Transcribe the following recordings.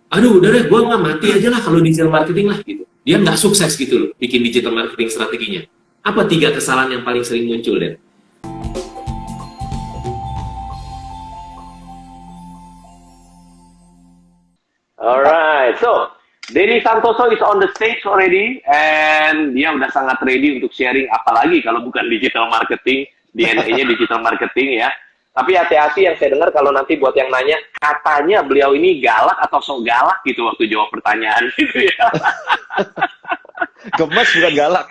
aduh udah deh gue nggak mati aja lah kalau digital marketing lah gitu. Dia nggak sukses gitu loh bikin digital marketing strateginya. Apa tiga kesalahan yang paling sering muncul deh? Alright, so Denny Santoso is on the stage already, and dia udah sangat ready untuk sharing, apalagi kalau bukan digital marketing, DNA-nya digital marketing ya. Tapi hati-hati yang saya dengar kalau nanti buat yang nanya, katanya beliau ini galak atau sok galak gitu waktu jawab pertanyaan gitu ya. Gemes bukan galak.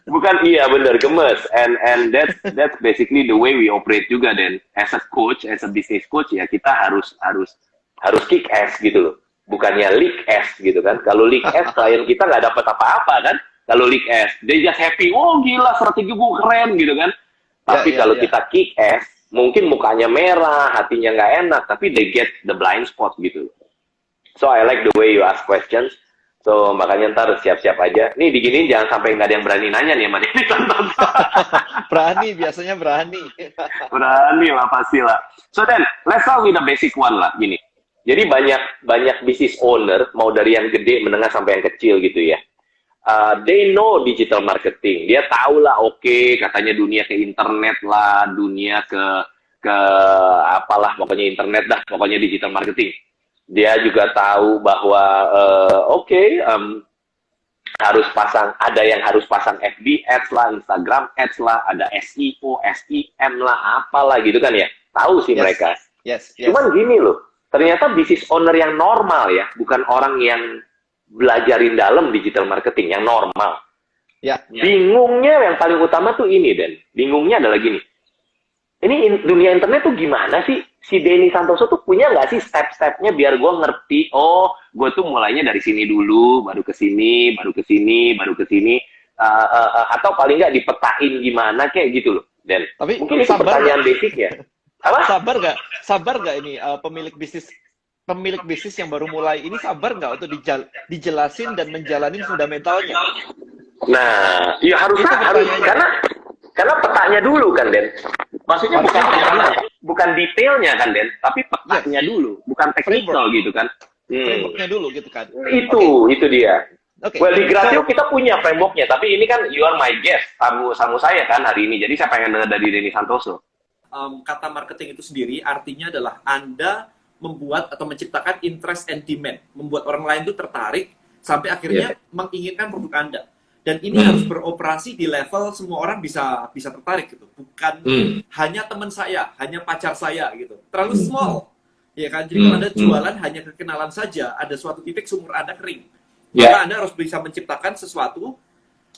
Bukan, iya bener, gemes. And that's basically the way we operate juga, Dan. As a coach, as a business coach ya, kita harus kick ass gitu loh. Bukannya leak ass gitu kan. Kalau leak ass, klien kita nggak dapat apa-apa kan. Kalau leak ass, they just happy, oh gila strategi gue keren gitu kan. Tapi kalau kita kick ass, mungkin mukanya merah, hatinya nggak enak, tapi they get the blind spot gitu. So I like the way you ask questions. So makanya ntar siap-siap aja. Nih diginiin jangan sampai nggak ada yang berani nanya nih sama dia. Berani, biasanya berani. Berani lah pasti lah. So then, let's start with the basic one lah gini. Jadi banyak business owner, mau dari yang gede, menengah sampai yang kecil gitu ya. They know digital marketing. Dia tahu lah, oke, katanya dunia ke internet lah, dunia ke apalah, pokoknya internet dah, pokoknya digital marketing. Dia juga tahu bahwa harus pasang, ada yang harus pasang FB ads lah, Instagram ads lah, ada SEO, SEM lah, apalah gitu kan ya. Tahu sih mereka. Yes. Cuman gini loh. Ternyata business owner yang normal ya, bukan orang yang belajarin dalam digital marketing, yang normal. Bingungnya yang paling utama tuh ini, Dan. Bingungnya adalah gini. Ini dunia internet tuh gimana sih? Si Denny Santoso tuh punya nggak sih step-stepnya biar gue ngerti, oh, gue tuh mulainya dari sini dulu, baru ke sini, baru ke sini, baru ke sini. Atau paling nggak dipetain gimana, kayak gitu loh, Dan. Tapi mungkin itu pertanyaan basicnya. Apa? Sabar nggak ini pemilik bisnis yang baru mulai ini sabar nggak untuk dijelasin dan menjalani fundamentalnya? Nah, ya harus karena petanya dulu kan, Den. Maksudnya bukan detailnya kan, Den, tapi petanya dulu, bukan teknikal gitu kan. Frameworknya dulu gitu kan. Itu dia. Okay. Well, di Gratio kita punya frameworknya, tapi ini kan you are my guest, tamu saya kan hari ini. Jadi saya pengen dengar dari Denny Santoso. Kata marketing itu sendiri artinya adalah Anda membuat atau menciptakan interest and demand, membuat orang lain itu tertarik sampai akhirnya menginginkan produk Anda. Dan ini harus beroperasi di level semua orang bisa tertarik gitu, bukan hanya teman saya, hanya pacar saya gitu. Terlalu small, ya kan? Jadi kalau Anda jualan hanya kekenalan saja, ada suatu titik sumur Anda kering. Maka Anda harus bisa menciptakan sesuatu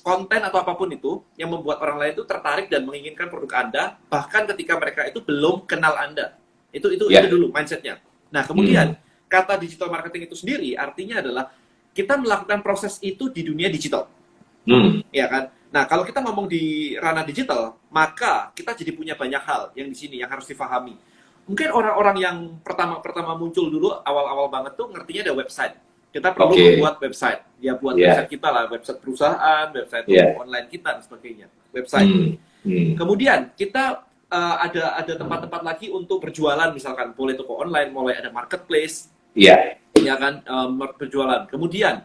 konten atau apapun itu yang membuat orang lain itu tertarik dan menginginkan produk Anda, bahkan ketika mereka itu belum kenal Anda. Itu dulu mindsetnya. Nah, kemudian kata digital marketing itu sendiri artinya adalah kita melakukan proses itu di dunia digital. Ya kan? Nah, kalau kita ngomong di ranah digital, maka kita jadi punya banyak hal yang di sini yang harus difahami. Mungkin orang-orang yang pertama muncul dulu awal-awal banget tuh ngertinya ada website. Kita perlu membuat website. Ya buat website kita lah, website perusahaan, website online kita dan sebagainya. Website. Kemudian kita ada tempat-tempat lagi untuk berjualan, misalkan boleh toko online, mulai ada marketplace. Ya kan, berjualan. Kemudian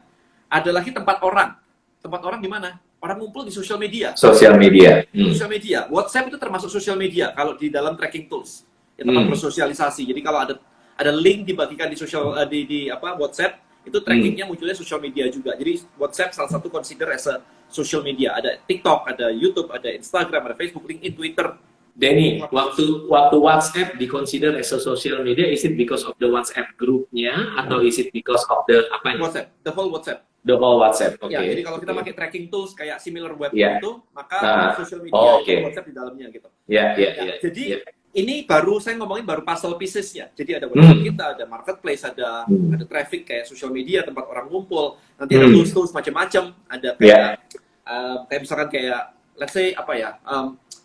ada lagi tempat orang. Tempat orang di mana? Orang ngumpul di sosial media. Sosial media. Sosial media. WhatsApp itu termasuk sosial media kalau di dalam tracking tools. Ya, tempat bersosialisasi. Jadi kalau ada link dibagikan di WhatsApp, itu trackingnya munculnya sosial media juga. Jadi WhatsApp salah satu consider as a social media. Ada TikTok, ada YouTube, ada Instagram, ada Facebook, LinkedIn, Twitter. Denny, waktu WhatsApp di-consider as a social media, is it because of the WhatsApp grupnya atau is it because of the apanya? WhatsApp, the whole WhatsApp. The whole WhatsApp, oke. Ya, jadi kalau kita pakai tracking tools kayak similar web itu, maka social media WhatsApp di dalamnya gitu. Jadi ini saya ngomongin baru puzzle pieces-nya. Jadi ada website kita, ada marketplace, ada traffic kayak social media, tempat orang ngumpul. Nanti ada tools macam-macam. Ada kayak misalkan kayak let's say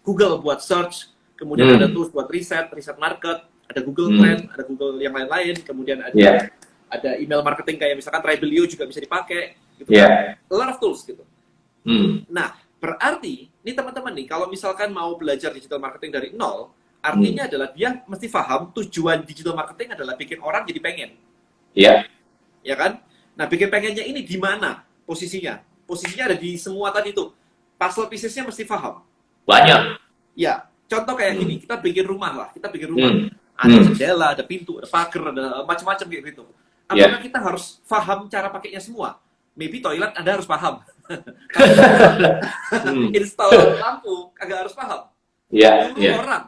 Google buat search, kemudian ada tools buat riset market, ada Google Trend, ada Google yang lain-lain, kemudian ada email marketing kayak misalkan Tribelio juga bisa dipakai gitu. A lot of tools gitu. Nah, berarti ini teman-teman nih kalau misalkan mau belajar digital marketing dari nol, artinya adalah dia mesti paham tujuan digital marketing adalah bikin orang jadi pengen. ya kan? Nah, bikin pengennya ini di mana posisinya? Posisinya ada di semua tadi tuh. Puzzle piecesnya mesti paham. Banyak. Ya, contoh kayak gini, kita bikin rumah lah, kita bikin rumah. Hmm. Ada jendela, ada pintu, ada pagar, ada macam-macam kayak gitu. Apakah kita harus paham cara pakainya semua? Maybe toilet Anda harus paham. Install lampu agak harus paham. Orang.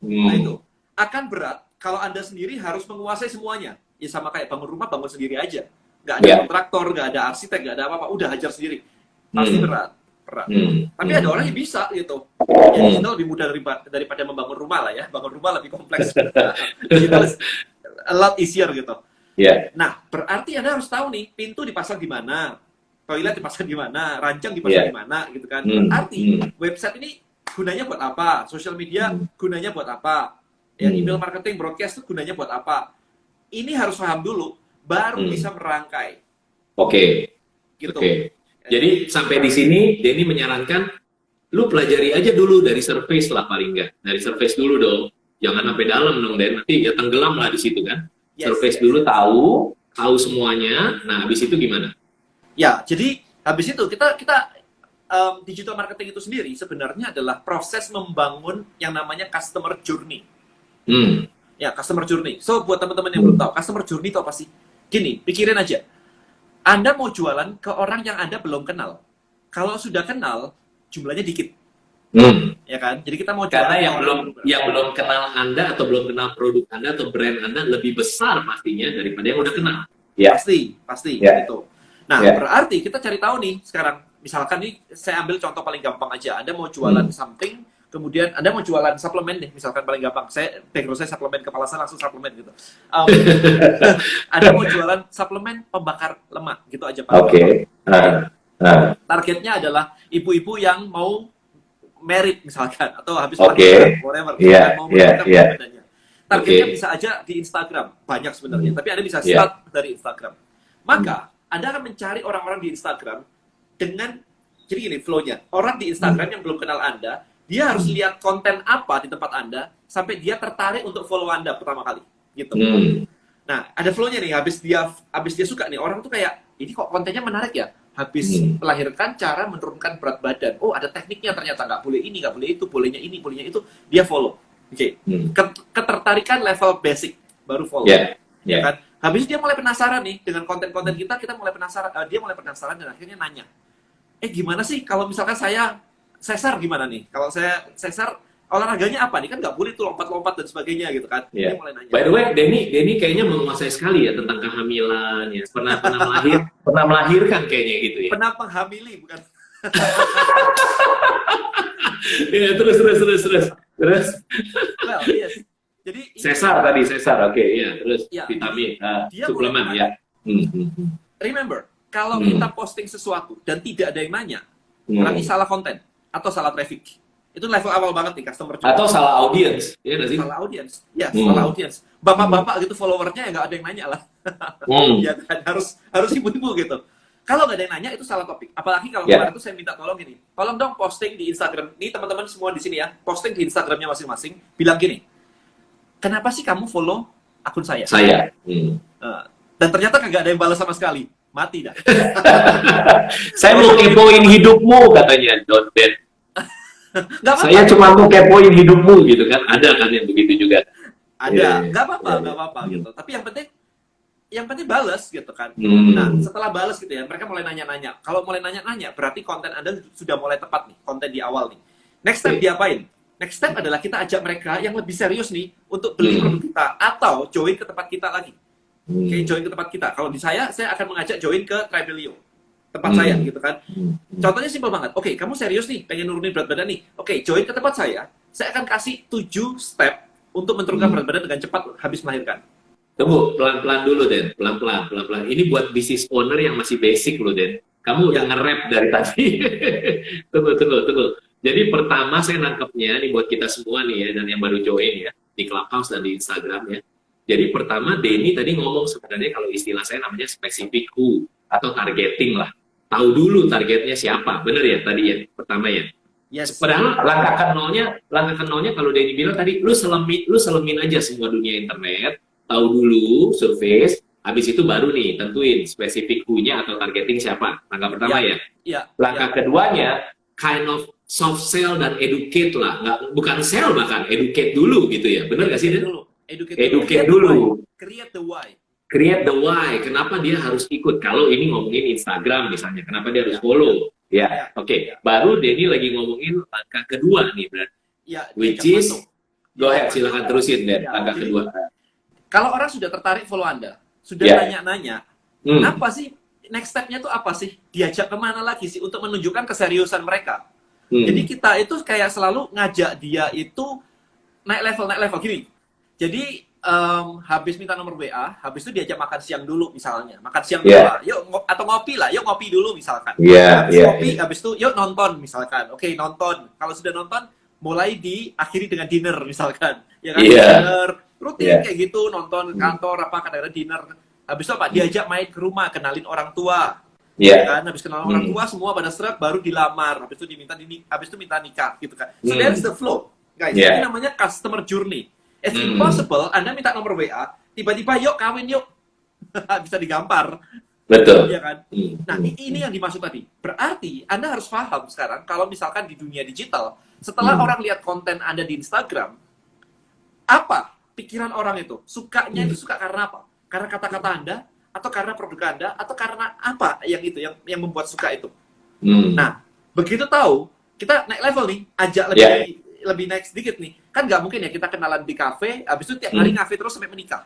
Nah itu akan berat kalau Anda sendiri harus menguasai semuanya. Ya sama kayak bangun rumah, bangun sendiri aja. Nggak ada kontraktor, nggak ada arsitek, nggak ada apa-apa. Udah hajar sendiri. Pasti berat. Tapi ada orang yang bisa gitu. Ya, digital lebih mudah daripada membangun rumah lah ya. Bangun rumah lebih kompleks. Digital is a lot easier gitu. Nah, berarti Anda harus tahu nih, pintu dipasang di mana, toilet dipasang di mana, ranjang dipasang di mana gitu kan. Berarti website ini gunanya buat apa? Sosial media gunanya buat apa? Ya, email marketing, broadcast itu gunanya buat apa? Ini harus paham dulu, baru bisa merangkai. Gitu. Jadi sampai di sini Denny menyarankan lu pelajari aja dulu dari surface lah paling enggak. Dari surface dulu dong. Jangan sampai dalam dong, Den. Nanti ya tenggelam lah di situ kan. Surface dulu tahu semuanya. Nah, habis itu gimana? Ya, jadi habis itu kita digital marketing itu sendiri sebenarnya adalah proses membangun yang namanya customer journey. Ya, customer journey. So, buat teman-teman yang belum tahu, customer journey itu apa sih? Gini, pikirin aja. Anda mau jualan ke orang yang Anda belum kenal. Kalau sudah kenal, jumlahnya dikit. Ya kan? Jadi kita mau jualan karena yang belum kenal Anda atau belum kenal produk Anda atau brand Anda lebih besar pastinya daripada yang udah kenal. Pasti gitu. Nah, berarti kita cari tahu nih sekarang. Misalkan nih, saya ambil contoh paling gampang aja. Anda mau jualan something, kemudian Anda mau jualan suplemen deh, misalkan paling gampang. Background saya suplemen, kepala saya langsung suplemen gitu. Anda mau jualan suplemen pembakar lemak, gitu aja Pak. Targetnya adalah ibu-ibu yang mau merit misalkan, atau habis melahirkan, whatever. Mau melahirkan badannya. Targetnya bisa aja di Instagram, banyak sebenarnya. Tapi Anda bisa start dari Instagram. Maka, Anda akan mencari orang-orang di Instagram dengan, jadi gini flow-nya, orang di Instagram yang belum kenal Anda, dia harus lihat konten apa di tempat Anda, sampai dia tertarik untuk follow Anda pertama kali, gitu. Nah, ada flow-nya nih, habis dia suka nih, orang tuh kayak, ini kok kontennya menarik ya, habis melahirkan cara menurunkan berat badan, oh ada tekniknya ternyata, nggak boleh ini, nggak boleh itu, bolehnya ini, bolehnya itu, dia follow. Ketertarikan level basic, baru follow. Ya kan? Habis dia mulai penasaran nih, dengan konten-konten kita mulai penasaran, dia mulai penasaran dan akhirnya nanya, gimana sih kalau misalkan saya sesar gimana nih? Kalau saya sesar, olahraganya apa nih? Kan nggak boleh tuh lompat-lompat dan sebagainya gitu kan. Dia mulai nanya. By the way, Denny kayaknya menguasai sekali ya tentang kehamilan ya. Pernah melahirkan kayaknya gitu ya. Pernah menghamili bukan? Ya, terus. Well, yes. Jadi sesar, oke, ya, terus vitamin, suplemen ya. Remember, kalau kita posting sesuatu dan tidak ada yang nanya, berarti salah konten atau salah traffic. Itu level awal banget nih customer. Atau salah audience, ya nggak sih? Salah audience, salah audience. Bapak-bapak gitu followernya ya nggak ada yang nanya lah. Ya kan harus ibu-ibu gitu. Kalau nggak ada yang nanya itu salah topik. Apalagi kalau kemarin itu saya minta tolong gini, tolong dong posting di Instagram. Nih teman-teman semua di sini ya, posting di Instagramnya masing-masing. Bilang gini, kenapa sih kamu follow akun saya? Dan ternyata kagak ada yang balas sama sekali. Mati dah. Saya mau kepoin hidupmu katanya, Don Ben. Saya cuma mau kepoin hidupmu gitu kan. Ada kan yang begitu juga. Ada. Nggak apa-apa gitu. Tapi yang penting balas gitu kan. Nah, setelah balas gitu ya, mereka mulai nanya-nanya. Kalau mulai nanya-nanya, berarti konten Anda sudah mulai tepat nih, konten di awal nih. Next step diapain? Next step adalah kita ajak mereka yang lebih serius nih untuk beli produk kita atau join ke tempat kita lagi. Join ke tempat kita. Kalau di saya akan mengajak join ke Tribelio, tempat saya gitu kan. Contohnya simpel banget. Oke, kamu serius nih, pengen nurunin berat badan nih. Oke, join ke tempat saya akan kasih 7 step untuk menurunkan berat badan dengan cepat habis melahirkan. Tunggu, pelan-pelan dulu, Den. Pelan-pelan. Ini buat business owner yang masih basic loh, Den. Kamu udah nge-rap dari tadi. Tunggu. Jadi pertama saya nangkepnya nih buat kita semua nih ya, dan yang baru join ya, di Clubhouse dan di Instagram ya. Jadi pertama Denny tadi ngomong sebenarnya kalau istilah saya namanya specific who atau targeting lah. Tahu dulu targetnya siapa, bener ya tadi ya, pertama ya. Padahal langkah nolnya kalau Denny bilang tadi, lu selemin aja semua dunia internet, tahu dulu surface, Habis itu baru nih tentuin spesifik who-nya atau targeting siapa. Langkah pertama ya. Iya. Langkah keduanya kind of soft sell dan educate lah. Bukan sell bahkan, educate dulu gitu ya. Bener nggak sih, Den? Educate dulu. Create the why. Create the why. Kenapa dia harus ikut? Kalau ini ngomongin Instagram misalnya, kenapa dia harus follow? Ya, oke. Baru Denny lagi ngomongin langkah kedua nih, berarti. Ya, Which is, go ahead, silakan terusin, Den. Langkah kedua. Kalau orang sudah tertarik follow Anda, sudah nanya-nanya, apa sih next step-nya tuh apa sih? Diajak kemana lagi sih untuk menunjukkan keseriusan mereka? Jadi kita itu kayak selalu ngajak dia itu naik level gini. Jadi habis minta nomor WA, habis itu diajak makan siang dulu misalnya, makan siang dulu lah, yuk atau ngopi lah, yuk ngopi dulu misalkan. Ngopi, habis itu yuk nonton misalkan. Oke, nonton. Kalau sudah nonton, mulai diakhiri dengan dinner misalkan, ya kan? Dinner rutin kayak gitu, nonton kantor apa kadang-kadang dinner. Habis itu apa? Diajak main ke rumah, kenalin orang tua. Ya kan? Habis kenal orang tua semua pada seret baru dilamar, habis itu minta nikah gitu kan. So that's the flow, guys. Ini namanya customer journey. It's impossible Anda minta nomor WA, tiba-tiba yuk kawin yuk. Bisa digampar. Betul. Iya kan? Nah, ini yang dimaksud tadi. Berarti Anda harus paham sekarang kalau misalkan di dunia digital, setelah orang lihat konten Anda di Instagram, apa pikiran orang itu? Sukanya itu suka karena apa? Karena kata-kata Anda, atau karena produk Anda, atau karena apa yang yang membuat suka itu. Nah, begitu tahu, kita naik level nih, ajak lebih naik sedikit nih. Kan nggak mungkin ya kita kenalan di kafe, habis itu tiap hari kafe terus sampai menikah.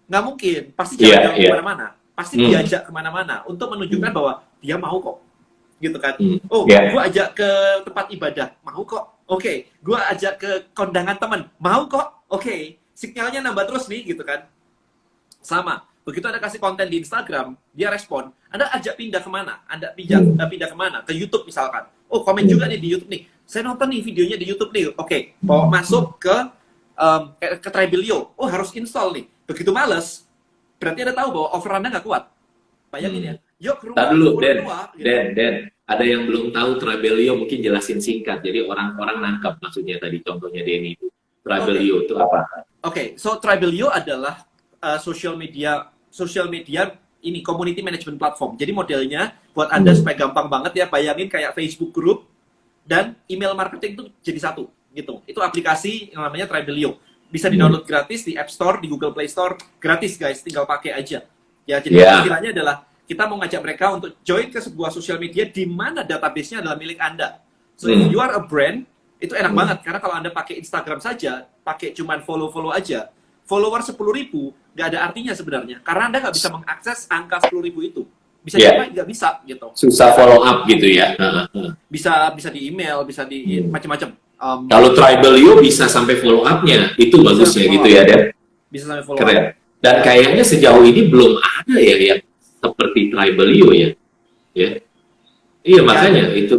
Nggak mungkin, pasti jalan kemana-mana. Pasti diajak kemana-mana untuk menunjukkan bahwa dia mau kok. Gitu kan. Gue ajak ke tempat ibadah, mau kok. Oke, gue ajak ke kondangan teman, mau kok. Oke, sinyalnya nambah terus nih, gitu kan. Sama. Begitu Anda kasih konten di Instagram, dia respon. Anda ajak pindah kemana? Anda pindah kemana? Ke YouTube misalkan. Oh, komen juga nih di YouTube nih. Saya nonton nih videonya di YouTube nih. Oke, bawa masuk ke Tribelio. Oh, harus install nih. Begitu males, berarti Anda tahu bahwa offer Anda nggak kuat. Bayangin ya. Yuk ke rumah. Dulu, Den. Ada yang belum tahu Tribelio, mungkin jelasin singkat. Jadi orang-orang nangkap maksudnya tadi contohnya Denny itu. Tribelio itu apa? Oke, so Tribelio adalah social media ini community management platform. Jadi modelnya buat Anda supaya gampang banget ya, bayangin kayak Facebook group dan email marketing itu jadi satu gitu. Itu aplikasi yang namanya Tribelio. Bisa di-download gratis di App Store, di Google Play Store, gratis guys, tinggal pakai aja. Ya, jadi istilahnya adalah kita mau ngajak mereka untuk join ke sebuah social media di mana database-nya adalah milik Anda. So if you are a brand, itu enak banget karena kalau Anda pakai Instagram saja, pakai cuman follow-follow aja, follower 10.000 nggak ada artinya sebenarnya karena Anda nggak bisa mengakses angka 10.000 itu. Bisa nggak bisa gitu. Susah follow up gitu ya. Bisa di email, bisa di macam-macam. Kalau Tribelio bisa sampai follow up-nya, itu bagusnya gitu ya, Den. Bisa sampai follow Keren. up. Dan kayaknya sejauh ini belum ada ya yang seperti Tribelio ya. Iya makanya itu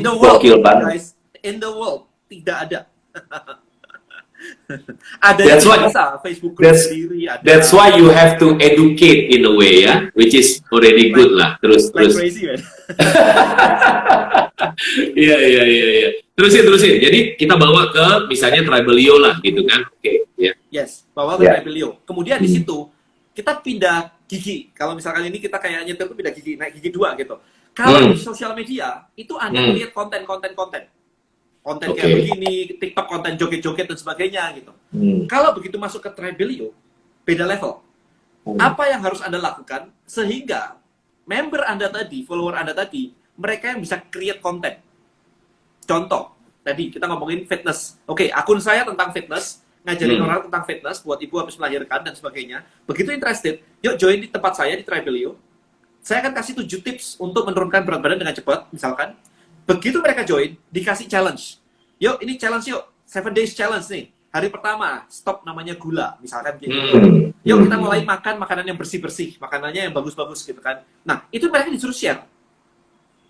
gokil banget. Guys, in the world tidak ada. Ada yang bisa Facebook group sendiri ada. That's why you have to educate in a way ya, which is already good lah. Terus. Crazy man. Iya. Terusin. Jadi kita bawa ke misalnya Tribelio lah gitu kan. Oke. Yes, bawa ke Tribelio. Kemudian di situ kita pindah gigi. Kalau misalkan ini kita kayak nyetir tuh pindah gigi, naik gigi 2 gitu. Kalau di sosial media itu Anda melihat konten kayak begini, TikTok konten joget-joget dan sebagainya gitu. Kalau begitu masuk ke Tribelio, beda level. Apa yang harus Anda lakukan sehingga member Anda tadi, follower Anda tadi, mereka yang bisa create konten. Contoh, tadi kita ngomongin fitness. Oke, akun saya tentang fitness, ngajarin orang tentang fitness buat ibu habis melahirkan dan sebagainya. Begitu interested, yuk join di tempat saya di Tribelio. Saya akan kasih 7 tips untuk menurunkan berat badan dengan cepat, misalkan. Begitu mereka join, dikasih challenge. Yuk, ini challenge yuk. 7 days challenge nih. Hari pertama, stop namanya gula. Misalkan gitu. Yuk, kita mulai makan makanan yang bersih-bersih. Makanannya yang bagus-bagus gitu kan. Nah, itu mereka disuruh share.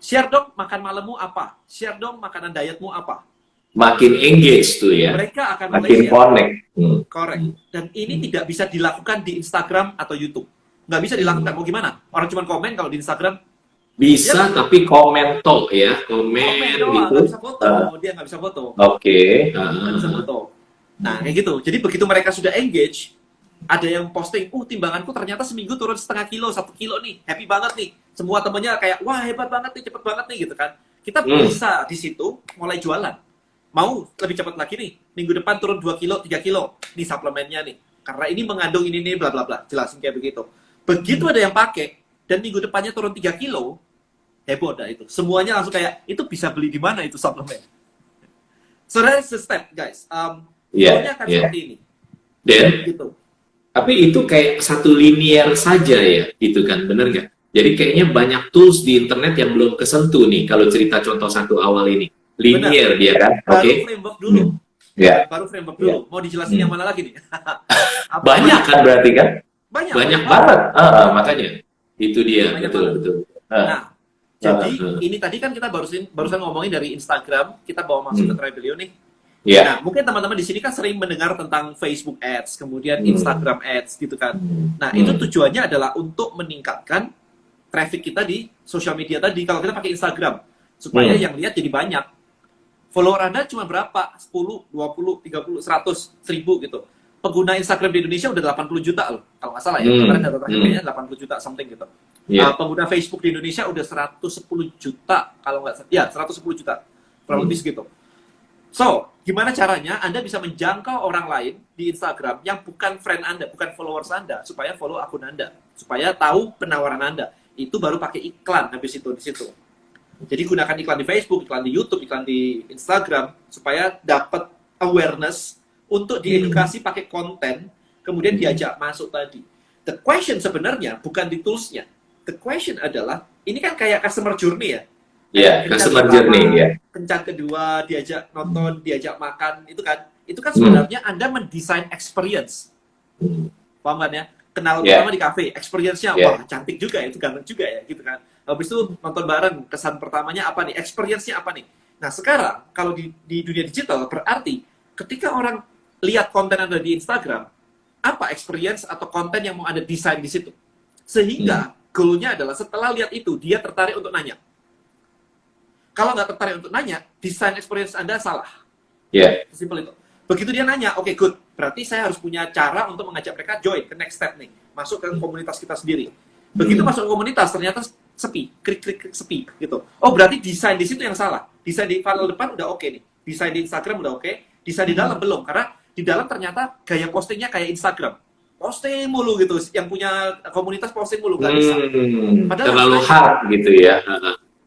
Share dong makan malammu apa. Share dong makanan dietmu apa. Makin engage tuh ya. Mereka akan makin connect. Correct. Dan ini tidak bisa dilakukan di Instagram atau YouTube. Nggak bisa dilakukan. Mau gimana? Orang cuma komen kalau di Instagram. Bisa, tapi komen ya. Komen doang, gitu. nggak bisa foto. Dia nggak bisa foto. Oke. Nggak bisa foto. Nah, kayak gitu. Jadi begitu mereka sudah engage, ada yang posting, timbanganku ternyata seminggu turun 0,5 kilo, 1 kilo nih, happy banget nih. Semua temennya kayak, wah hebat banget nih, cepet banget nih gitu kan. Kita bisa di situ mulai jualan. Mau lebih cepat lagi nih, minggu depan turun 2 kilo, 3 kilo, nih suplemennya nih. Karena ini mengandung ini nih, bla bla bla, jelasin kayak begitu. Begitu ada yang pakai, dan minggu depannya turun 3 kilo, heboh dah itu. Semuanya langsung kayak, itu bisa beli di mana itu suplemen? So that's the step, guys. Goalnya akan seperti ini. Dan Gitu. tapi itu kayak satu linear saja ya, gitu kan, bener nggak? Jadi kayaknya banyak tools di internet yang belum kesentuh nih, kalau cerita contoh satu awal ini. Linear dia kan, oke? Baru framework dulu. Ya. Baru framework dulu. Mau dijelasin yang mana lagi nih? Apa Banyak kan berarti kan? Banyak Banget. Makanya. Itu dia, Banyak betul, banget. betul. Nah, jadi ini tadi kan kita barusan ngomongin dari Instagram, kita bawa masuk ke Tribelio nih. Ya. Nah, mungkin teman-teman di sini kan sering mendengar tentang Facebook Ads, kemudian Instagram Ads gitu kan. Nah, itu tujuannya adalah untuk meningkatkan traffic kita di sosial media tadi. Kalau kita pakai Instagram, supaya yang lihat jadi banyak. Follower Anda cuma berapa? 10, 20, 30, 100, 1000 gitu. Pengguna Instagram di Indonesia udah 80 juta loh. Kalau nggak salah ya, kemarin data terakhirnya 80 juta something gitu. Pengguna Facebook di Indonesia udah 110 juta, kalau nggak salah. Ya, 110 juta. Kurang lebih segitu. So, gimana caranya Anda bisa menjangkau orang lain di Instagram yang bukan friend Anda, bukan followers Anda, supaya follow akun Anda, supaya tahu penawaran Anda. Itu baru pakai iklan habis itu di situ. Jadi gunakan iklan di Facebook, iklan di YouTube, iklan di Instagram, supaya dapat awareness untuk diedukasi pakai konten, kemudian diajak masuk tadi. The question sebenarnya bukan di tools-nya. The question adalah, ini kan kayak customer journey ya. Iya, customer journey ya. Kencan kedua, diajak nonton, diajak makan, itu kan sebenarnya Anda mendesain experience. Paham kan ya? Kenal pertama di cafe, experience-nya, wah cantik juga ya, itu ganteng juga ya, gitu kan. Habis itu nonton bareng, kesan pertamanya apa nih, experience-nya apa nih. Nah sekarang, kalau di dunia digital, berarti ketika orang lihat konten Anda di Instagram, apa experience atau konten yang mau Anda desain di situ. Sehingga goal-nya adalah setelah lihat itu, dia tertarik untuk nanya. Kalau nggak tertarik untuk nanya, desain experience Anda salah. Simpel itu. Begitu dia nanya, oke, good. Berarti saya harus punya cara untuk mengajak mereka join ke next step nih. Masuk ke komunitas kita sendiri. Begitu masuk ke komunitas, ternyata sepi. Klik sepi. Gitu. Oh, berarti desain di situ yang salah. Desain di funnel depan udah oke nih. Desain di Instagram udah oke. Desain di dalam belum. Karena di dalam ternyata gaya postingnya kayak Instagram. Posting mulu gitu. Yang punya komunitas posting mulu. Nggak bisa. Padahal terlalu hard gitu ya.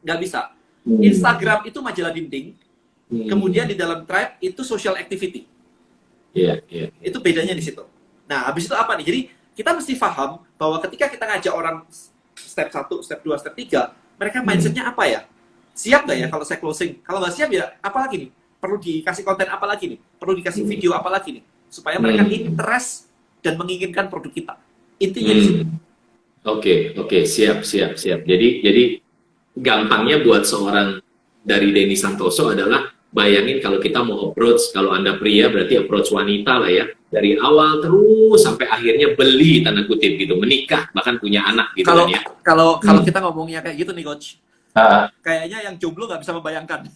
Nggak bisa. Instagram itu majalah dinding. Kemudian di dalam Tribe itu social activity. Itu bedanya di situ. Nah, habis itu apa nih? Jadi, kita mesti paham bahwa ketika kita ngajak orang step 1, step 2, step 3, mereka mindsetnya apa ya? Siap nggak ya kalau saya closing? Kalau nggak siap ya, apa lagi nih? Perlu dikasih konten apa lagi nih? Perlu dikasih video apa lagi nih? Supaya mereka interest dan menginginkan produk kita. Intinya di situ. Oke, siap. Jadi gampangnya buat seorang dari Denny Santoso adalah bayangin kalau kita mau approach, kalau Anda pria berarti approach wanita lah ya. Dari awal terus sampai akhirnya beli, tanda kutip gitu, menikah, bahkan punya anak gitu Kalau kan ya. kalau kita ngomongnya kayak gitu nih, Coach. Kayaknya yang jomblo nggak bisa membayangkan.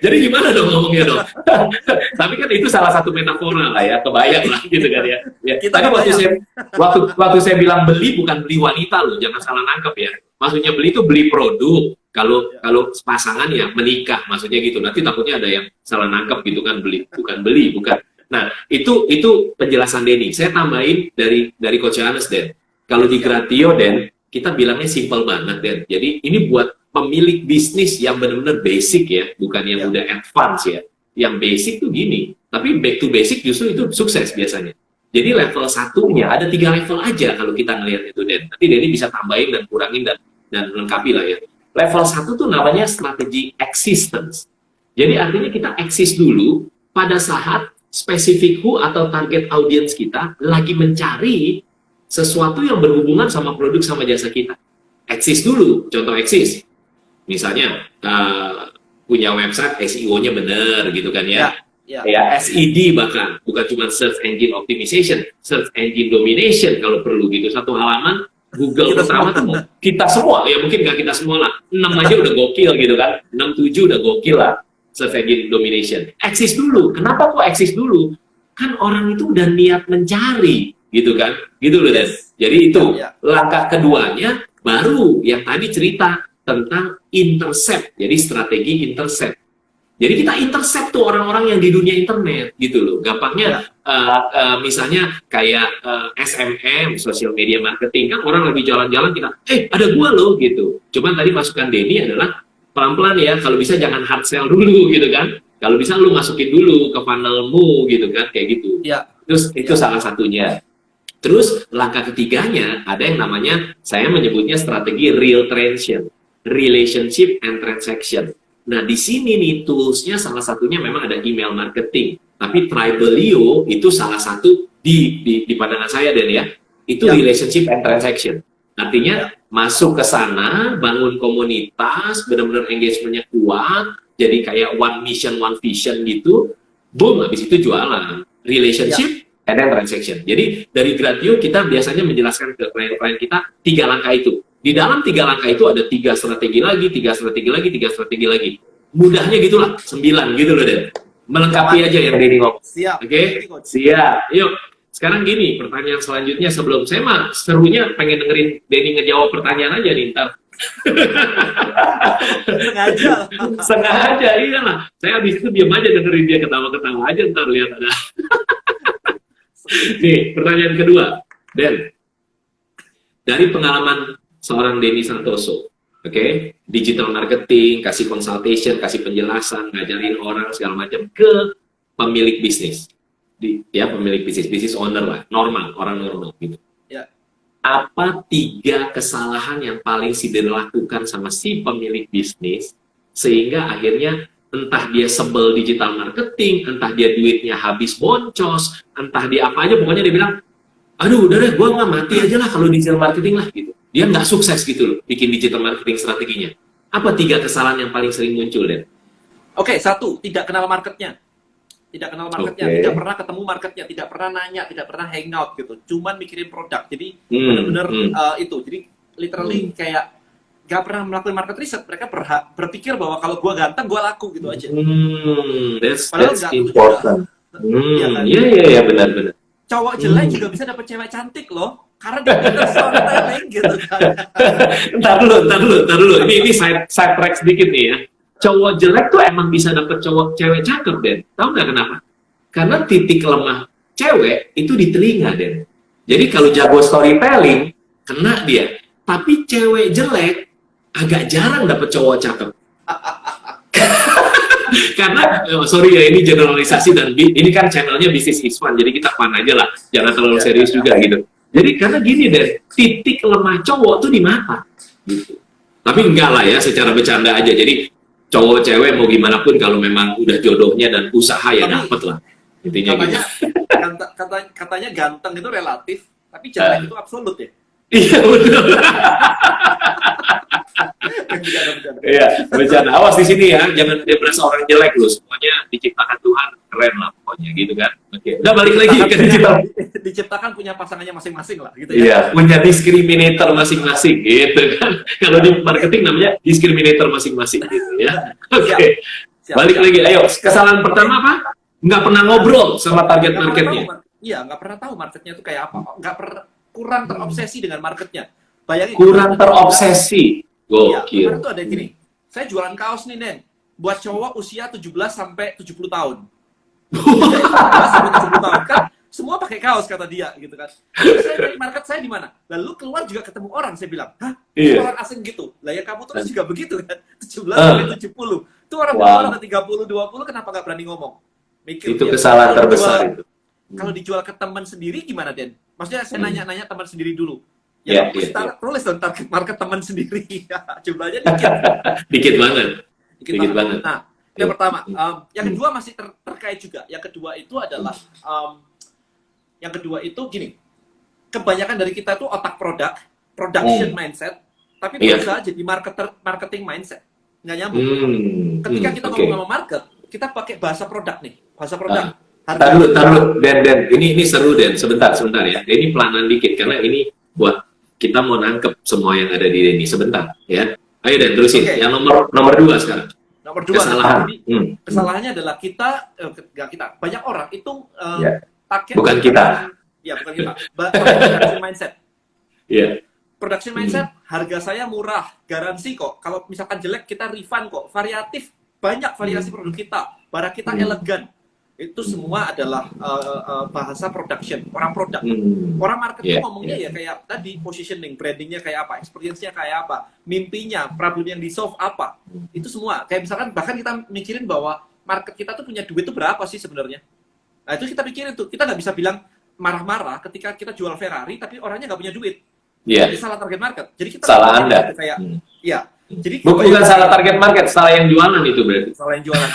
Jadi gimana dong ngomongnya dong? Tapi kan itu salah satu metafora lah ya, kebayang lah gitu kan ya. Tadi waktu saya bilang beli bukan beli wanita loh, jangan salah nangkep ya. Maksudnya beli itu beli produk. Kalau pasangan ya menikah, maksudnya gitu. Nanti takutnya ada yang salah nangkep gitu kan, bukan beli. Nah itu penjelasan Denny. Saya tambahin dari Coach Johannes Den. Kalau di Gratio Den, kita bilangnya simple banget Den. Jadi ini buat pemilik bisnis yang benar-benar basic ya, bukan yang udah advance ya. Yang basic tuh gini, tapi back to basic justru itu sukses biasanya. Jadi level satunya ada 3 level aja kalau kita ngelihat itu Den. Nanti Denny bisa tambahin dan kurangin dan lengkapi lah ya. Level 1 tuh namanya strategi existence. Jadi artinya kita eksis dulu pada saat spesifik who atau target audience kita lagi mencari sesuatu yang berhubungan sama produk sama jasa kita. Eksis dulu, contoh eksis. Misalnya punya website SEO-nya bener gitu kan ya. Ya SED bahkan, bukan cuma search engine optimization, search engine domination kalau perlu gitu. Satu halaman Google pertama tuh kita semua, ya mungkin nggak kita semua lah, 6 aja udah gokil gitu kan, 6, 7 udah gokil lah search engine domination. Eksis dulu, kenapa kok eksis dulu? kan orang itu udah niat mencari, gitu kan? Gitu loh, Den. Yes. Jadi itu Ya. langkah keduanya baru yang tadi cerita tentang intercept. Jadi strategi intercept. Jadi kita intercept tuh orang-orang yang di dunia internet gitu loh. Gampangnya misalnya kayak SMM, social media marketing, kan orang lagi jalan-jalan kita, ada gua loh gitu. Cuman tadi masukan Denny adalah pelan-pelan ya, kalau bisa jangan hard sell dulu gitu kan. Kalau bisa lu masukin dulu ke funnelmu gitu kan, kayak gitu. Ya. Terus itu salah satunya. Terus langkah ketiganya ada yang namanya, saya menyebutnya strategi real transaction, relationship and transaction. Nah, di sini nih toolsnya salah satunya memang ada email marketing. Tapi Tribelio itu salah satu di pandangan saya, Dan ya. Itu relationship and transaction. Artinya masuk ke sana, bangun komunitas, benar-benar engagementnya kuat, jadi kayak one mission, one vision gitu. Boom, habis itu jualan. Relationship and then transaction. Jadi dari Gratio kita biasanya menjelaskan ke klien-klien kita 3 langkah itu. Di dalam 3 langkah itu ada 3 strategi lagi, 3 strategi lagi, 3 strategi lagi. Mudahnya gitulah, 9 gitu loh, Den. Melengkapi aja yang Denny ngomong. Siap. Oke? Siap. Yuk, sekarang gini, pertanyaan selanjutnya sebelum saya mah serunya pengen dengerin Denny ngejawab pertanyaan aja nih, ntar. Sengaja. Sengaja, iya lah. Saya habis itu diam aja dengerin dia ketawa-ketawa aja, ntar lihat ada. Nih, pertanyaan kedua. Den, dari pengalaman seorang Denny Santoso, oke, digital marketing, kasih consultation, kasih penjelasan, ngajarin orang segala macam ke pemilik bisnis, pemilik bisnis, business owner lah, normal, orang normal gitu. Ya. Apa 3 kesalahan yang paling dilakukan sama si pemilik bisnis sehingga akhirnya entah dia sebel digital marketing, entah dia duitnya habis boncos, entah dia apa aja, pokoknya dia bilang, aduh udah deh, gue nggak mati aja lah kalau digital marketing lah gitu. Dia nggak sukses gitu loh, bikin digital marketing strateginya. Apa 3 kesalahan yang paling sering muncul, Den? Oke, 1, tidak kenal marketnya. Tidak kenal marketnya, Oke. tidak pernah ketemu marketnya, tidak pernah nanya, tidak pernah hangout gitu. Cuman mikirin produk. Jadi benar-benar itu. Jadi literally kayak gak pernah melakukan market research. Mereka berpikir bahwa kalau gua ganteng, gua laku gitu aja. That's Padahal important. Iya kan? Iya, benar-benar. Cowok jelek juga bisa dapet cewek cantik loh. Karena dia pintar storytelling gitu kan. Ntar dulu. Ini side track sedikit nih ya. Cowok jelek tuh emang bisa dapet cewek cakep, Den. Tahu nggak kenapa? Karena titik lemah cewek itu di telinga, Den. Jadi kalau jago storytelling, kena dia. Tapi cewek jelek agak jarang dapet cowok cakep. Karena, sorry ya, ini generalisasi dan ini kan channelnya Business is Fun, jadi kita fun aja lah. Jangan terlalu serius juga gitu. Jadi karena gini, Den, titik lemah cowok tuh di mata. Gitu. Tapi enggak lah ya, secara bercanda aja. Jadi cowok cewek mau gimana pun kalau memang udah jodohnya dan usaha ya dapet lah. Intinya Katanya, gitu. katanya ganteng itu relatif, tapi jelek itu absolut ya. Iya betul. Iya, bercanda. Awas di sini ya, jangan dia berasa orang jelek loh. Semuanya diciptakan Tuhan, keren lah pokoknya gitu kan. Oke, udah balik lagi ke digital. Diciptakan punya pasangannya masing-masing lah gitu ya. Iya, punya discriminator masing-masing gitu kan. Kalau di marketing namanya discriminator masing-masing gitu ya. Oke. Siap, Balik siap. lagi, ayo. Kesalahan pertama apa? Nggak pernah ngobrol sama target Nggak pernah marketnya. tahu, iya, nggak pernah tahu marketnya itu kayak apa. Kurang terobsesi dengan marketnya. Bayangin. Kurang terobsesi. Iya, Gokil. kemarin tuh ada gini. Saya jualan kaos nih, Nen. Buat cowok usia 17 sampai 70 tahun. 17 sampai 70 tahun kan semua pakai kaos kata dia gitu kan. Terus saya dari market saya di mana? Lalu keluar juga ketemu orang, saya bilang, "Hah? Iya. Orang asing gitu." Lah ya kamu terus juga begitu kan. 17 sampai 70. Itu orang orang 30 20 kenapa nggak berani ngomong? Mikir Itu dia, kesalahan kalau terbesar dijual- itu. Kalau dijual ke teman sendiri gimana, Den? Maksudnya saya nanya-nanya teman sendiri dulu. Iya, Ya, iya, tulis dong target market teman sendiri. Jumlahnya dikit. Dikit banget. Dikit banget. Nah, yang pertama, yang kedua masih terkait juga. Yang kedua itu adalah, yang kedua itu gini, kebanyakan dari kita tuh otak production mindset, tapi berusaha jadi marketing mindset, nggak nyambung. Ketika kita ngomong sama market, kita pakai bahasa produk nih, bahasa produk. Taruh, Den. Ini seru, Den. Sebentar ya. Ini pelanan dikit karena ini buat kita mau nangkep semua yang ada di ini. Sebentar, ya. Ayo, Den, terusin. Okay. Yang nomor 2 sekarang. Nomor dua, Kesalahan. jadi kesalahannya adalah banyak orang itu Ya. pakai Bukan kita. Ya, bukan kita. Pakai production mindset. Iya. Production mindset, harga saya murah, garansi kok. Kalau misalkan jelek kita refund kok. Variatif, banyak variasi produk kita. Barang kita elegan. Itu semua adalah bahasa production, orang produk. Orang marketing ngomongnya ya kayak tadi, positioning, brandingnya kayak apa, experience-nya kayak apa, mimpinya, problem yang di-solve apa. Itu semua. Kayak misalkan bahkan kita mikirin bahwa market kita tuh punya duit tuh berapa sih sebenarnya. Nah itu kita pikirin tuh. Kita nggak bisa bilang marah-marah ketika kita jual Ferrari tapi orangnya nggak punya duit. Iya. Jadi salah target market. Jadi kita Salah Anda. Kayak, ya. Jadi Bukan salah target market, salah yang jualan itu berarti. salah yang jualan.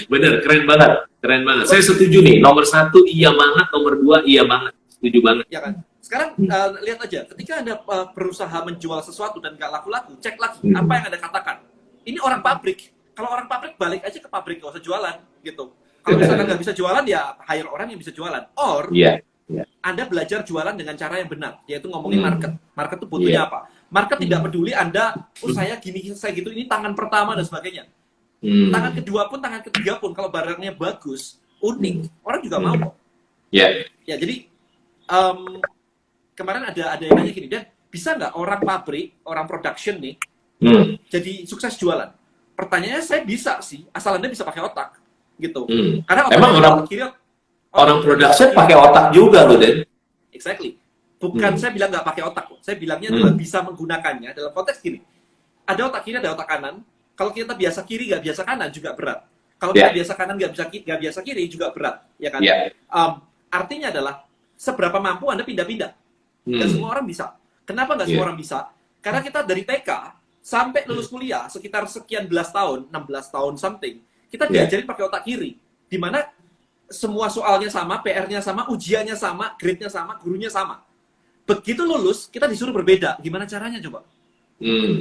Bener, keren banget. Saya setuju nih, nomor 1 iya banget, nomor 2 iya banget, setuju banget. Ya kan? Sekarang lihat aja, ketika Anda berusaha menjual sesuatu dan nggak laku-laku, cek lagi apa yang Anda katakan. Ini orang pabrik. Kalau orang pabrik balik aja ke pabrik, nggak usah jualan gitu. Kalau misalkan nggak bisa jualan, ya hire orang yang bisa jualan. Or Anda belajar jualan dengan cara yang benar, yaitu ngomongin market. Market itu butuhnya apa? Market tidak peduli Anda, saya gini, saya gitu, ini tangan pertama dan sebagainya. Tangan kedua pun, tangan ketiga pun, kalau barangnya bagus, unik, orang juga mau kok. Ya, jadi kemarin ada yang nanya gini, Dan, bisa nggak orang pabrik, orang production nih, jadi sukses jualan? Pertanyaannya saya bisa sih, asal Anda bisa pakai otak, gitu. Karena Emang orang production pakai otak juga loh, Den. Exactly. Bukan saya bilang nggak pakai otak, saya bilangnya adalah bisa menggunakannya dalam konteks gini. Ada otak kiri, ada otak kanan. Kalau kita biasa kiri nggak biasa kanan juga berat. Kalau kita biasa kanan nggak biasa kiri juga berat, ya kan? Artinya adalah seberapa mampu Anda pindah-pindah. Dan semua orang bisa. Kenapa nggak semua orang bisa? Karena kita dari TK sampai lulus kuliah sekitar sekian belas tahun, 16 tahun something, kita diajarin pakai otak kiri, di mana semua soalnya sama, PR-nya sama, ujiannya sama, grade-nya sama, gurunya sama. Begitu lulus, kita disuruh berbeda. Gimana caranya coba?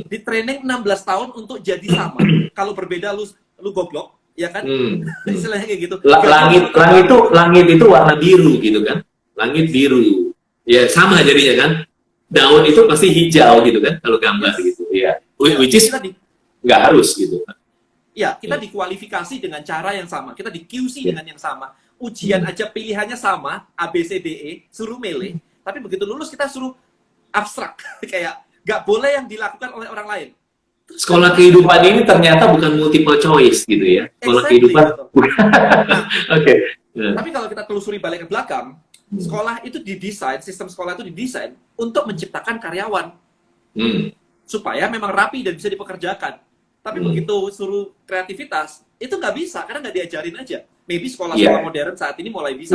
Di training 16 tahun untuk jadi sama. Kalau berbeda, lu goblok, ya kan? Istilahnya kayak gitu. Langit itu warna biru gitu kan? Langit biru. Ya sama jadinya kan? Daun itu pasti hijau gitu kan? Kalau gambar gitu. Ya. Which is nggak harus gitu. Ya, kita dikualifikasi dengan cara yang sama. Kita di QC dengan yang sama. Ujian aja pilihannya sama, A, B, C, D, E, suruh milih. Tapi begitu lulus kita suruh abstrak. Kayak nggak boleh yang dilakukan oleh orang lain. Sekolah kehidupan ini ternyata bukan multiple choice gitu ya. Sekolah kehidupan. Oke. Tapi kalau kita telusuri balik ke belakang, sekolah itu didesain, sistem sekolah itu didesain untuk menciptakan karyawan. Supaya memang rapi dan bisa dipekerjakan. Tapi begitu suruh kreativitas, itu nggak bisa, karena nggak diajarin aja. Maybe sekolah-sekolah modern saat ini mulai bisa.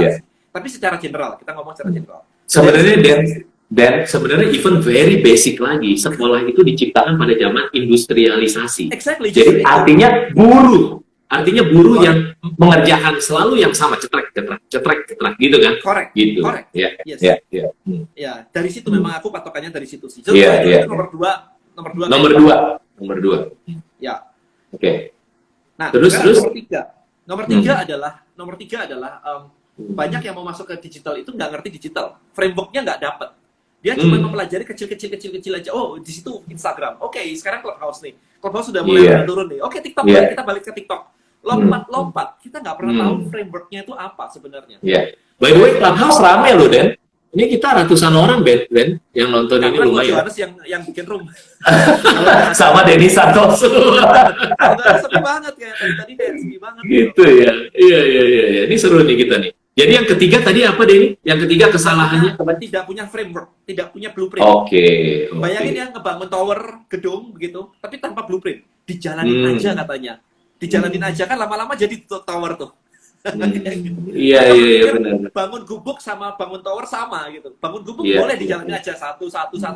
Tapi secara general, kita ngomong secara general. Sebenarnya dan sebenarnya even very basic lagi, sekolah itu diciptakan pada zaman industrialisasi. Exactly. Jadi artinya buruh yang mengerjakan selalu yang sama, cetrek gitu kan? Correct. Gitu. Correct. Yes. Ya, dari situ memang aku patokannya dari situ sih. Nomor dua. Ya. Oke. Nah, terus nomor tiga adalah banyak yang mau masuk ke digital itu nggak ngerti digital, frameworknya nggak dapat. Dia cuma mempelajari kecil aja. Oh, di situ Instagram. Oke, sekarang Clubhouse nih. Clubhouse sudah mulai turun nih. Oke, TikTok, kita balik ke TikTok. Lompat. Kita nggak pernah tahu frameworknya itu apa sebenarnya. By the way, Clubhouse rame loh, Den. Ini kita ratusan orang, Ben, yang nonton ini lumayan. Johannes yang bikin room. Sama Denny Santoso. Sepi banget ya. Tadi sepi banget. Gitu ya. Iya. Ini seru nih kita nih. Jadi yang ketiga tadi apa, Denny? Yang ketiga kesalahannya tidak punya framework, tidak punya blueprint. Oke. Bayangin ya ngebangun tower, gedung begitu, tapi tanpa blueprint. Dijalanin aja katanya. Dijalanin aja kan lama-lama jadi tower tuh. Iya benar. Bangun gubuk sama bangun tower sama gitu. Bangun gubuk boleh dijalanin aja satu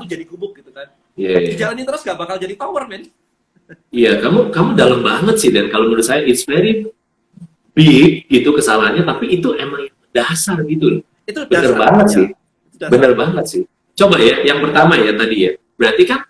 jadi gubuk gitu kan. Dijalanin terus gak bakal jadi tower, men. Iya, kamu dalam banget sih, dan kalau menurut saya it's very big gitu kesalahannya, tapi itu emang dasar gitu loh. Itu bener banget sih. Bener banget sih. Coba ya, yang pertama ya tadi ya. Berarti kan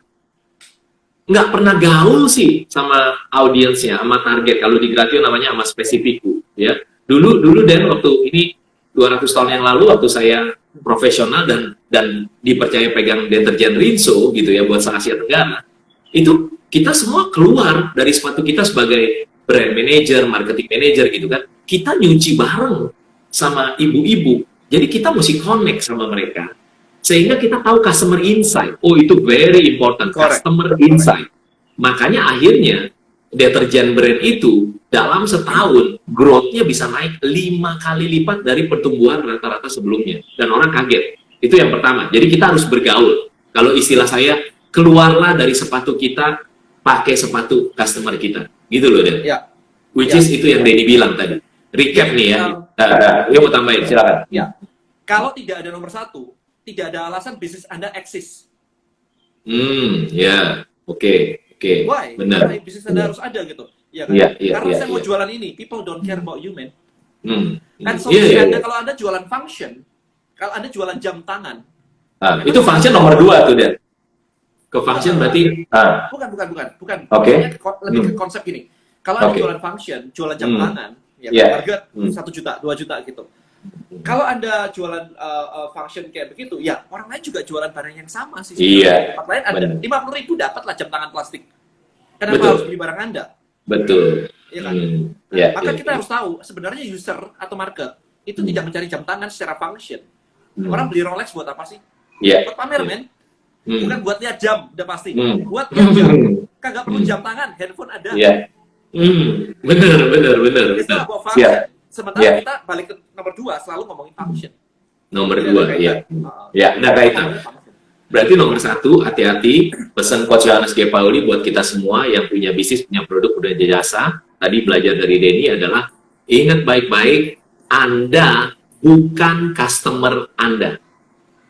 nggak pernah gaul sih sama audiensnya, sama target. Kalau di Gratio namanya sama spesifiku, ya. Dulu Dan waktu ini 200 tahun yang lalu waktu saya profesional dan dipercaya pegang deterjen Rinso gitu ya buat se Asia Tenggara, itu kita semua keluar dari sepatu kita sebagai brand manager, marketing manager gitu kan. Kita nyuci bareng sama ibu-ibu. Jadi kita mesti connect sama mereka. Sehingga kita tahu customer insight. Oh, itu very important. Correct. Customer insight. Makanya akhirnya deterjen brand itu dalam setahun growth-nya bisa naik 5 kali lipat dari pertumbuhan rata-rata sebelumnya. Dan orang kaget. Itu yang pertama. Jadi kita harus bergaul. Kalau istilah saya, keluarlah dari sepatu kita, pakai sepatu customer kita. Gitu loh, Den. Ya. Which Ya. is itu yang Denny bilang tadi. Recap nih ya. Yuk mau tambahin, silakan. Ya. Kalau tidak ada nomor satu, tidak ada alasan bisnis Anda eksis. Ya. Oke. Why? Benar. Why bisnis Anda harus ada gitu. Ya kan? Iya, Karena iya, saya mau iya. jualan ini, people don't care about you, man. Kan Iya, solusi iya, Anda iya. kalau Anda jualan function, kalau Anda jualan jam tangan, Itu function nomor 2 tuh, Den. Ke function berarti bukan. Oke. Maksudnya lebih ke konsep gini. Kalau Anda Oke. jualan function, jualan jam tangan, ya Yeah. harga Hmm. 1 juta, 2 juta gitu. Kalau Anda jualan function kayak begitu, ya orang lain juga jualan barang yang sama sih. Iya, Tempat lain ada benar. 50.000 dapat lah jam tangan plastik. Kenapa Betul. harus beli barang Anda? betul. Ya kan? Ya, Maka ya, kita ya. harus tahu sebenarnya user atau market itu tidak mencari jam tangan secara function. Hmm. Orang beli Rolex buat apa sih? Ya. Buat pamer, men. Hmm. Bukan buat lihat jam, udah pasti. Hmm. Buat lihat jam. Kagak perlu jam tangan, handphone ada. Ya. Benar. Itu about function. Siap. Sementara Ya. kita balik ke nomor 2 selalu ngomongin function. Nomor Tidak 2, ada ya. kaitan. Ya, ada kaitan. Ngomongin function. Berarti nomor 1, hati-hati, pesan Coach Johannes G. Pauli buat kita semua yang punya bisnis, punya produk, punya jasa, tadi belajar dari Denny adalah, ingat baik-baik, Anda bukan customer Anda.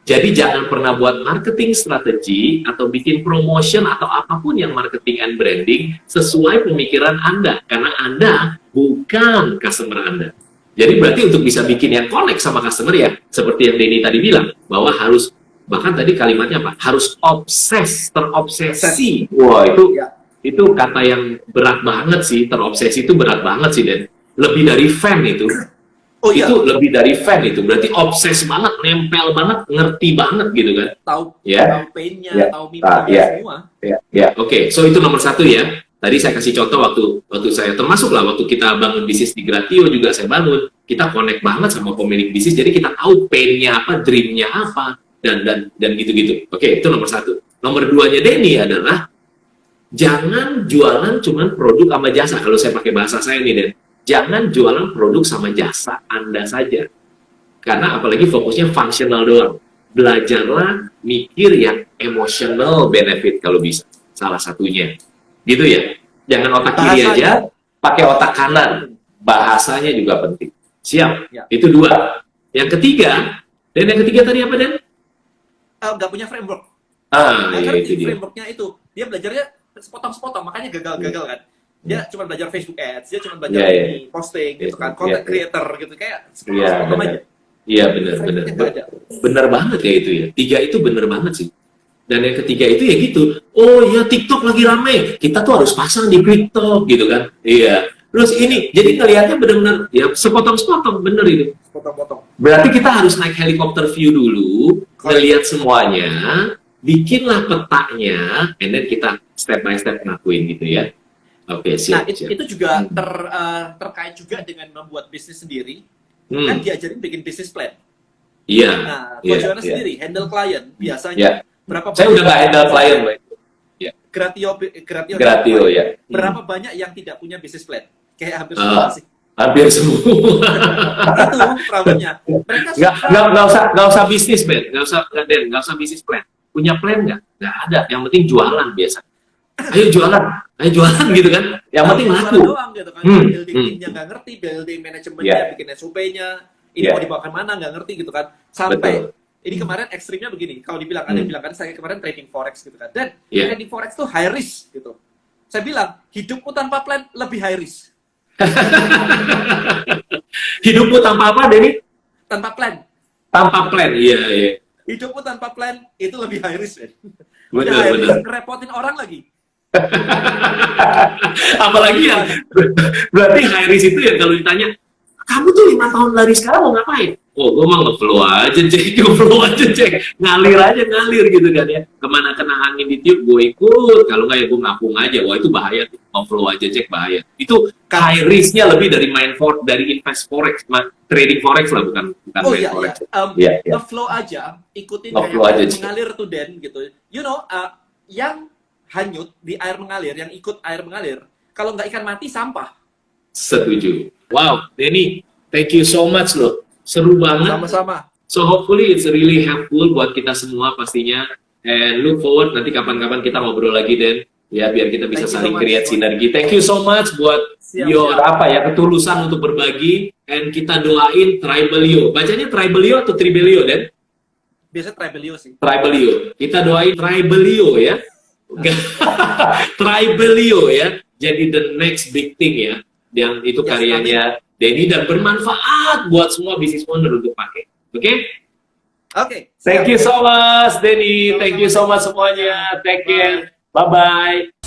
Jadi jangan pernah buat marketing strategi atau bikin promotion atau apapun yang marketing and branding sesuai pemikiran Anda, karena Anda bukan customer Anda. Jadi berarti untuk bisa bikin yang connect sama customer ya, seperti yang Denny tadi bilang, bahwa harus, bahkan tadi kalimatnya apa? Harus terobsesi. Wah, Ya. itu kata yang berat banget sih, terobsesi itu berat banget sih, Den. Lebih dari fan itu. Oh iya, Itu lebih dari fan itu. Berarti obses banget, nempel banget, ngerti banget gitu kan. tahu Ya. tahu pain-nya, Ya. tahu mimpinya Ya. semua. Ya, oke. So itu nomor 1 ya. Tadi saya kasih contoh waktu saya termasuk lah waktu kita bangun bisnis di Gratio juga saya bangun. Kita connect banget sama pemilik bisnis. Jadi kita tahu pain-nya apa, dream-nya apa, dan gitu-gitu. Oke, itu nomor 1. Nomor 2-nya Denny adalah jangan jualan cuman produk sama jasa. Kalau saya pakai bahasa saya nih, Den. Jangan jualan produk sama jasa Anda saja. Karena apalagi fokusnya fungsional doang. Belajarlah mikir yang emotional benefit kalau bisa. Salah satunya. Gitu ya. Jangan otak kiri Bahasanya. aja, pakai otak kanan. Bahasanya juga penting. Siap. Ya. Itu 2. Yang ketiga, dan yang ketiga tadi apa, Den? Nggak punya framework. Iya Karena itu dia. frameworknya itu dia belajarnya sepotong-sepotong, makanya gagal kan. Dia cuma belajar Facebook Ads, dia cuma belajar Iya, iya. ini, posting gitu kan, Iya, content iya. creator gitu, kayak Iya, sepotong-sepotong benar. aja. Iya, benar. Frameworknya nggak ada. Benar banget ya itu ya. 3 itu benar banget sih. Dan yang ketiga itu ya gitu. Oh ya, TikTok lagi rame. Kita tuh harus pasang di TikTok gitu kan. Iya. Terus ini, jadi ngelihatnya benar-benar ya sepotong-sepotong, bener itu. Sepotong-potong. Berarti kita harus naik helikopter view dulu, ngelihat semuanya, bikinlah petanya, and then kita step by step ngakuin gitu ya. Oke, Nah, siap. siap. itu juga terkait juga dengan membuat bisnis sendiri. Kan diajarin bikin bisnis plan. Iya. Nah, iya, Coach Johannes iya. sendiri handle klien biasanya Iya. berapa Saya udah nggak handle klien, Mbak. Gratio ya. Berapa banyak yang tidak punya bisnis plan? Kayak hampir Ah. semua sih. Hampir semua. Itu problemnya. Mereka Nggak usah bisnis, Ben. Nggak usah bisnis plan. Punya plan nggak ada. Yang penting jualan biasa. Ayo jualan gitu kan. Yang penting laku. doang gitu kan. Hmm, Building timnya nggak ngerti, building manajemennya, Yeah. bikin SOP-nya, ini Yeah. mau dibawa kemana nggak ngerti gitu kan. Sampai Betul. ini kemarin ekstrimnya begini. Kalau dibilang ada yang bilang kan saya kemarin trading forex gitu kan. Dan Yeah. trading forex tuh high risk gitu. Saya bilang hidupmu tanpa plan lebih high risk. Hidupmu tanpa apa, Denny? Tanpa plan. Tanpa plan. Iya. Hidupmu tanpa plan itu lebih high risk, men. Benar, Udah high benar. risk, ngerepotin orang lagi. Apalagi ya, berarti high risk itu ya kalau ditanya, kamu tuh 5 tahun dari sekarang mau ngapain? Oh, gue mah nge-flow aja cek, ngalir gitu kan ya. Kemana kena angin ditiup, gue ikut. Kalau nggak ya gue ngapung aja. Wah itu bahaya tuh, nge-flow aja cek bahaya. Itu high risk-nya lebih dari dari invest forex, trading forex lah, bukan Oh main iya, forex. iya. Iya. Nge-flow aja, ikutin Nge-flow kayak aja, air Cik. mengalir tuh Den gitu. You know, yang hanyut di air mengalir, yang ikut air mengalir, kalau nggak ikan mati sampah. Setuju. Wow, Denny, thank you so much loh. Seru banget. Sama-sama. So hopefully it's really helpful buat kita semua pastinya. And look forward nanti kapan-kapan kita ngobrol lagi, Den. Ya, biar kita bisa Thank you so saling much. create sinergi. Thank you so much buat Siap, your siap. apa ya, ketulusan untuk berbagi. And kita doain Tribelio. Bacanya Tribelio atau Tribelio, Den? Biasanya Tribelio sih. Tribelio. Kita doain Tribelio ya. Tribelio ya. Jadi the next big thing ya. Yang itu Yes, karyanya Denny dan bermanfaat buat semua business owner untuk pakai. Oke? Oke. Thank siap. you so much, Denny. Thank you so much semuanya. Take care. Bye-bye.